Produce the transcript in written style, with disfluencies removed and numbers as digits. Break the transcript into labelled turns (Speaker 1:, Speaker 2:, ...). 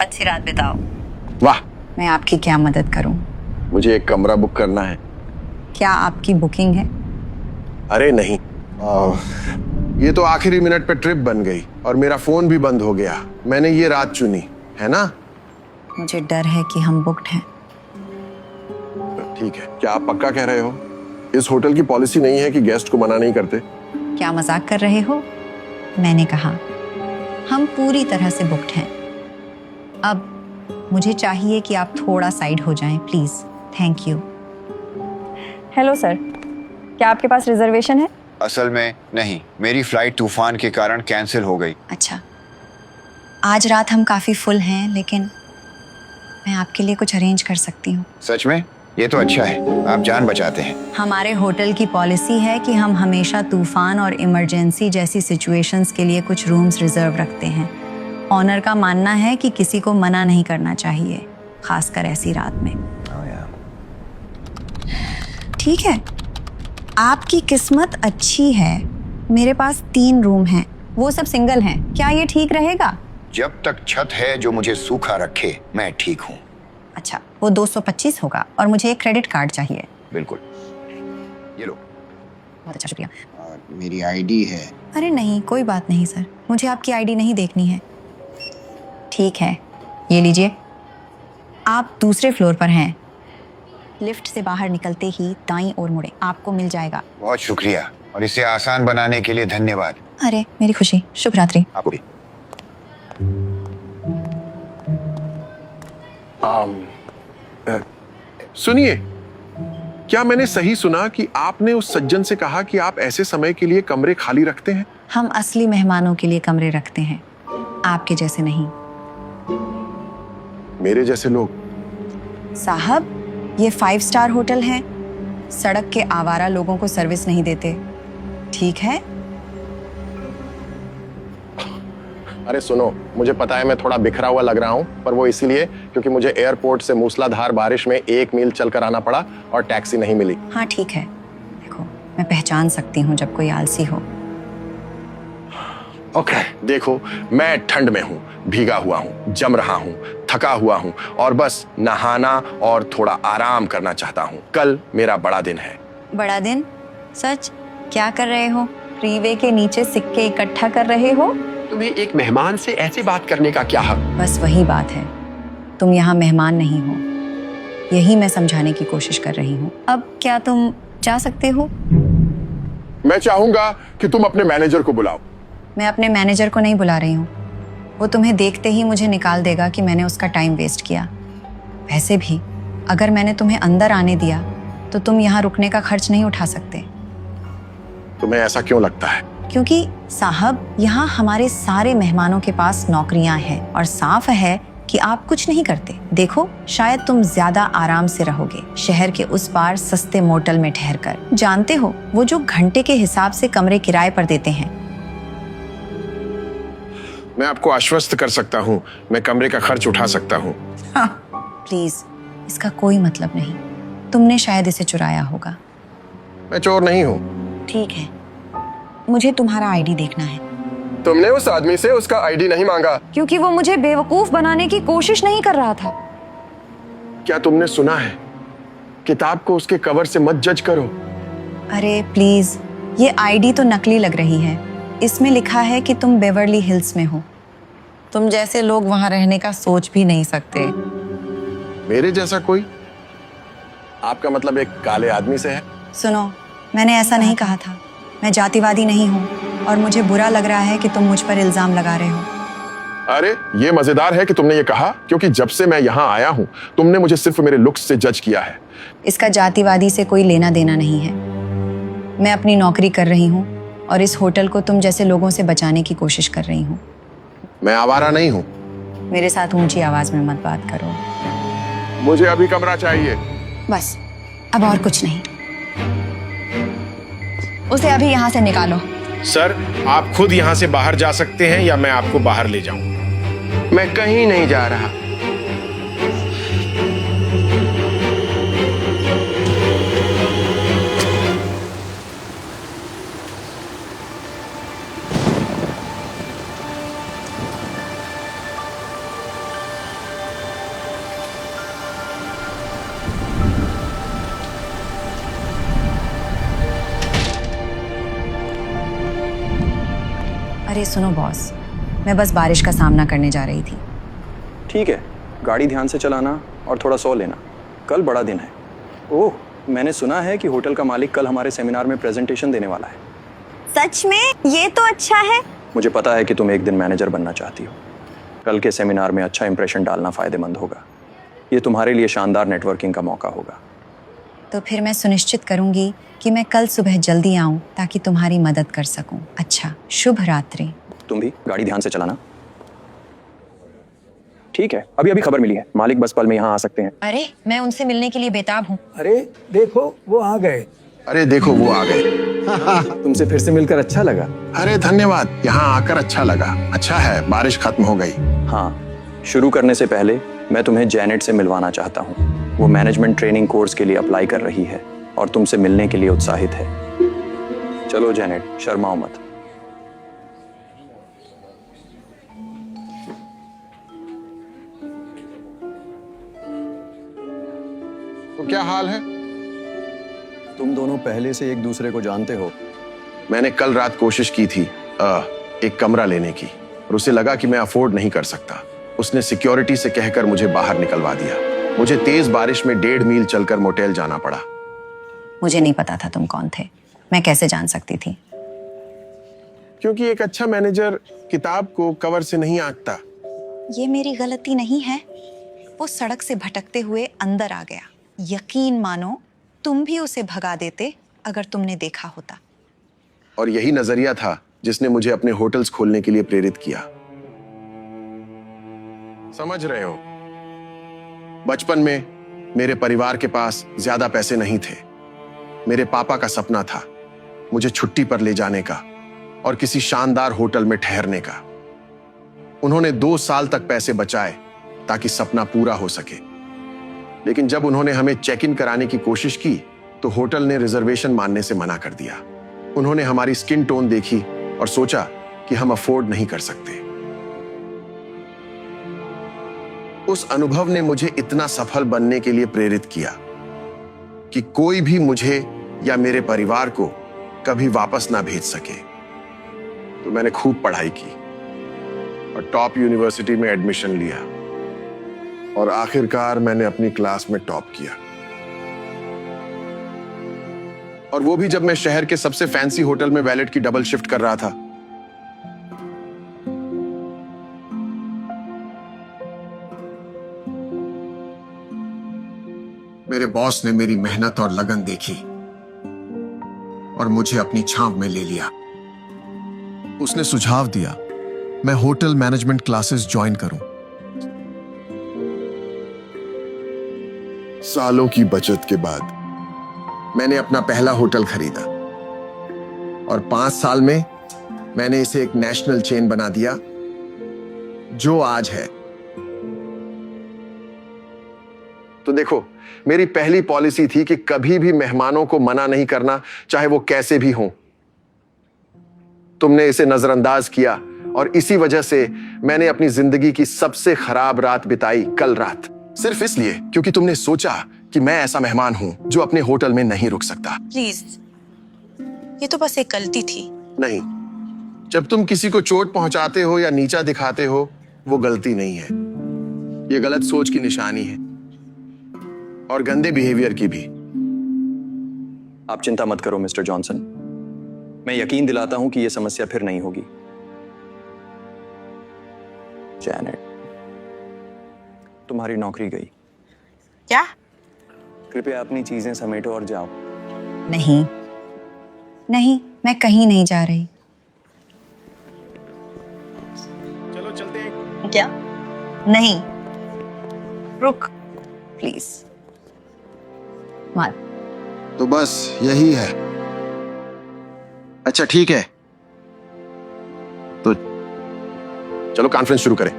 Speaker 1: अच्छी रात बिताओ।
Speaker 2: वाह,
Speaker 1: मैं आपकी क्या मदद करूं?
Speaker 2: मुझे एक कमरा बुक करना है।
Speaker 1: क्या आपकी बुकिंग है?
Speaker 2: अरे नहीं, ये तो आखिरी मिनट पे ट्रिप बन गई और मेरा फोन भी बंद हो गया। मैंने ये रात चुनी है ना।
Speaker 1: मुझे डर है कि हम बुक्ड हैं।
Speaker 2: ठीक है, क्या आप पक्का कह रहे हो? इस होटल की पॉलिसी नहीं है कि गेस्ट को मना नहीं करते।
Speaker 1: क्या मजाक कर रहे हो? मैंने कहा हम पूरी तरह से बुक्ड हैं। अब मुझे चाहिए कि आप थोड़ा साइड हो जाएं please. Thank you.
Speaker 3: Hello sir, क्या आपके पास रिजर्वेशन है?
Speaker 4: असल में नहीं, मेरी फ्लाइट तूफान के कारण कैंसिल हो गई।
Speaker 1: अच्छा, आज रात हम काफी फुल हैं, लेकिन मैं आपके लिए कुछ अरेंज कर सकती हूँ।
Speaker 4: सच में? ये तो अच्छा है, आप जान बचाते हैं।
Speaker 1: हमारे होटल की पॉलिसी है कि हम हमेशा तूफान और इमरजेंसी जैसी सिचुएशंस के लिए कुछ रूम्स रिजर्व रखते हैं। ऑनर का मानना है कि किसी को मना नहीं करना चाहिए, खासकर ऐसी रात में। ठीक है, आपकी किस्मत अच्छी है। मेरे पास 3 रूम हैं, वो सब सिंगल हैं। क्या ये ठीक रहेगा?
Speaker 4: जब तक छत है जो मुझे सूखा रखे, मैं ठीक हूँ।
Speaker 1: अच्छा, वो 225 होगा और मुझे एक क्रेडिट कार्ड चाहिए।
Speaker 4: बिल्कुल, ये लो।
Speaker 1: बहुत अच्छा, शुक्रिया।
Speaker 4: और मेरी आईडी है।
Speaker 1: अरे नहीं, कोई बात नहीं सर, मुझे आपकी आईडी नहीं देखनी है। ठीक है, ये लीजिए। आप दूसरे फ्लोर पर हैं। लिफ्ट से बाहर निकलते ही दाईं ओर मुड़े, आपको मिल जाएगा।
Speaker 4: बहुत शुक्रिया और इसे आसान बनाने के लिए धन्यवाद।
Speaker 1: अरे मेरी खुशी। शुभ रात्रि।
Speaker 4: आपको भी।
Speaker 2: सुनिए, क्या मैंने सही सुना कि आपने उस सज्जन से कहा कि आप ऐसे समय के लिए कमरे खाली रखते हैं?
Speaker 1: हम असली मेहमानों के लिए कमरे रखते हैं, आपके जैसे नहीं।
Speaker 2: मेरे जैसे लोग?
Speaker 1: साहब, ये 5 स्टार होटल है, सड़क के आवारा लोगों को सर्विस नहीं देते, ठीक है?
Speaker 2: अरे सुनो, मुझे पता है मैं थोड़ा बिखरा हुआ लग रहा हूँ, पर वो इसीलिए क्योंकि मुझे एयरपोर्ट से मूसलाधार बारिश में 1 मील चलकर आना पड़ा और टैक्सी नहीं मिली।
Speaker 1: हाँ ठीक है, देखो मैं पहचान सकती हूँ जब कोई आलसी हो।
Speaker 2: ओके, देखो मैं ठंड में हूँ, भीगा हुआ हूँ, जम रहा हूँ, थका हुआ हूँ और बस नहाना और थोड़ा आराम करना चाहता हूँ। कल मेरा बड़ा दिन है।
Speaker 1: बड़ा दिन? सच? क्या कर रहे हो? फ्रीवे के नीचे सिक्के इकट्ठा कर रहे हो?
Speaker 5: तुम्हें एक मेहमान से ऐसे बात करने का क्या हक?
Speaker 1: बस वही बात है, तुम यहाँ मेहमान नहीं हो, यही मैं समझाने की कोशिश कर रही हूँ। अब क्या तुम जा सकते हो?
Speaker 2: मैं चाहूंगा कि तुम अपने मैनेजर को बुलाओ।
Speaker 1: मैं अपने मैनेजर को नहीं बुला रही हूँ, वो तुम्हें देखते ही मुझे निकाल देगा कि मैंने उसका टाइम वेस्ट किया। वैसे भी अगर मैंने तुम्हें अंदर आने दिया तो तुम यहाँ रुकने का खर्च नहीं उठा सकते।
Speaker 2: तुम्हें ऐसा क्यों लगता है?
Speaker 1: क्योंकि साहब, यहाँ हमारे सारे मेहमानों के पास नौकरियां हैं और साफ है कि आप कुछ नहीं करते। देखो, शायद तुम ज्यादा आराम से रहोगे शहर के उस पार सस्ते मोटल में ठहरकर। जानते हो, वो जो घंटे के हिसाब से कमरे किराए पर देते हैं।
Speaker 2: मैं आपको आश्वस्त कर सकता हूँ, मैं कमरे का खर्च उठा सकता हूँ।
Speaker 1: प्लीज, इसका कोई मतलब नहीं, तुमने शायद इसे चुराया होगा।
Speaker 2: मैं चोर नहीं हूँ।
Speaker 1: ठीक है, मुझे तुम्हारा आईडी देखना है।
Speaker 2: तुमने उस आदमी से उसका आईडी नहीं मांगा
Speaker 3: क्योंकि वो मुझे बेवकूफ बनाने की कोशिश नहीं कर रहा था।
Speaker 2: क्या तुमने सुना है? किताब को उसके कवर से मत जज करो।
Speaker 1: अरे प्लीज, ये आईडी तो नकली लग रही है। इसमें लिखा है कि तुम बेवर्ली हिल्स में हो। तुम जैसे लोग वहां रहने का सोच भी नहीं सकते।
Speaker 2: मेरे जैसा कोई? आपका मतलब एक काले आदमी से है?
Speaker 1: सुनो, मैंने ऐसा नहीं कहा था। मैं जातिवादी नहीं हूँ और मुझे बुरा लग रहा है कि तुम मुझ पर इल्जाम लगा रहे हो।
Speaker 2: अरे ये मजेदार है कि तुमने ये कहा, क्योंकि जब से मैं यहाँ आया हूँ तुमने मुझे सिर्फ मेरे लुक्स से जज किया है।
Speaker 1: इसका जातिवादी से कोई लेना देना नहीं है। मैं अपनी नौकरी कर रही हूँ और इस होटल को तुम जैसे लोगों से बचाने की कोशिश कर रही हूँ।
Speaker 2: मैं आवारा नहीं हूँ।
Speaker 1: मेरे साथ ऊंची आवाज में मत बात करो।
Speaker 2: मुझे अभी कमरा चाहिए।
Speaker 1: बस, अब और कुछ नहीं। उसे अभी यहाँ से निकालो।
Speaker 6: सर, आप खुद यहाँ से बाहर जा सकते हैं या मैं आपको बाहर ले जाऊं?
Speaker 5: मैं कहीं नहीं जा रहा।
Speaker 1: अरे सुनो बॉस, मैं बस बारिश का सामना करने जा रही थी।
Speaker 7: ठीक है, गाड़ी ध्यान से चलाना और थोड़ा सो लेना, कल बड़ा दिन है। ओह, मैंने सुना है कि होटल का मालिक कल हमारे सेमिनार में प्रेजेंटेशन देने वाला है।
Speaker 1: सच में? ये तो अच्छा है।
Speaker 7: मुझे पता है कि तुम एक दिन मैनेजर बनना चाहती हो। कल के सेमिनार में अच्छा इंप्रेशन डालना फ़ायदेमंद होगा। ये तुम्हारे लिए शानदार नेटवर्किंग का मौका होगा।
Speaker 1: तो फिर मैं सुनिश्चित करूंगी कि मैं कल सुबह जल्दी आऊं ताकि तुम्हारी मदद कर सकूं। अच्छा, शुभ रात्रि।
Speaker 7: तुम भी गाड़ी ध्यान से चलाना। ठीक है, अभी अभी खबर मिली है, मालिक बस पल में यहाँ आ सकते हैं।
Speaker 1: अरे मैं उनसे मिलने के लिए बेताब हूँ।
Speaker 8: अरे देखो वो आ गए।
Speaker 2: अरे देखो वो आ गए।
Speaker 7: तुमसे फिर से मिलकर अच्छा लगा।
Speaker 2: अरे धन्यवाद, यहाँ आकर अच्छा लगा। अच्छा है बारिश खत्म हो गई।
Speaker 7: हाँ, शुरू करने से पहले मैं तुम्हें जैनेट से मिलवाना चाहता हूँ। वो मैनेजमेंट ट्रेनिंग कोर्स के लिए अप्लाई कर रही है और तुमसे मिलने के लिए उत्साहित है। चलो जैनेट, शर्माओ मत।
Speaker 2: तो क्या हाल है?
Speaker 7: तुम दोनों पहले से एक दूसरे को जानते हो?
Speaker 2: मैंने कल रात कोशिश की थी एक कमरा लेने की, और उसे लगा कि मैं अफोर्ड नहीं कर सकता। उसने सिक्योरिटी से कहकर मुझे बाहर निकलवा दिया। मुझे तेज बारिश में 1.5 मील चलकर मोटेल जाना पड़ा।
Speaker 1: मुझे नहीं पता था तुम कौन थे। मैं कैसे जान सकती थी?
Speaker 2: क्योंकि एक अच्छा मैनेजर किताब को कवर से नहीं आंकता।
Speaker 1: ये मेरी गलती नहीं है। वो सड़क से भटकते हुए अंदर आ गया। यकीन मानो तुम भी उसे भगा देते अगर तुमने देखा होता।
Speaker 2: और यही नजरिया था जिसने मुझे अपने होटल्स खोलने के लिए प्रेरित किया। समझ रहे हो, बचपन में मेरे परिवार के पास ज्यादा पैसे नहीं थे। मेरे पापा का सपना था मुझे छुट्टी पर ले जाने का और किसी शानदार होटल में ठहरने का। उन्होंने 2 साल तक पैसे बचाए ताकि सपना पूरा हो सके। लेकिन जब उन्होंने हमें चेक इन कराने की कोशिश की तो होटल ने रिजर्वेशन मानने से मना कर दिया। उन्होंने हमारी स्किन टोन देखी और सोचा कि हम अफोर्ड नहीं कर सकते। उस अनुभव ने मुझे इतना सफल बनने के लिए प्रेरित किया कि कोई भी मुझे या मेरे परिवार को कभी वापस ना भेज सके। तो मैंने खूब पढ़ाई की और टॉप यूनिवर्सिटी में एडमिशन लिया और आखिरकार मैंने अपनी क्लास में टॉप किया। और वो भी जब मैं शहर के सबसे फैंसी होटल में वैलेट की डबल शिफ्ट कर रहा था। मेरे बॉस ने मेरी मेहनत और लगन देखी और मुझे अपनी छांव में ले लिया। उसने सुझाव दिया मैं होटल मैनेजमेंट क्लासेस ज्वाइन करूं। सालों की बचत के बाद मैंने अपना पहला होटल खरीदा और 5 साल में मैंने इसे एक नेशनल चेन बना दिया जो आज है। तो देखो, मेरी पहली पॉलिसी थी कि कभी भी मेहमानों को मना नहीं करना, चाहे वो कैसे भी हों। तुमने इसे नजरअंदाज किया और इसी वजह से मैंने अपनी जिंदगी की सबसे खराब रात बिताई कल रात, सिर्फ इसलिए क्योंकि तुमने सोचा कि मैं ऐसा मेहमान हूं जो अपने होटल में नहीं रुक सकता।
Speaker 9: प्लीज, ये तो बस एक गलती थी।
Speaker 2: नहीं, जब तुम किसी को चोट पहुंचाते हो या नीचा दिखाते हो, वो गलती नहीं है। ये गलत सोच की निशानी है और गंदे बिहेवियर की भी।
Speaker 7: आप चिंता मत करो मिस्टर जॉनसन, मैं यकीन दिलाता हूं कि यह समस्या फिर नहीं होगी। जैनेट, तुम्हारी नौकरी गई।
Speaker 9: क्या?
Speaker 7: कृपया अपनी चीजें समेटो और जाओ।
Speaker 1: नहीं नहीं, मैं कहीं नहीं जा रही।
Speaker 6: चलो चलते हैं।
Speaker 1: क्या? नहीं, रुक प्लीज मत।
Speaker 2: तो बस यही है। अच्छा ठीक है, तो चलो कॉन्फ्रेंस शुरू करें।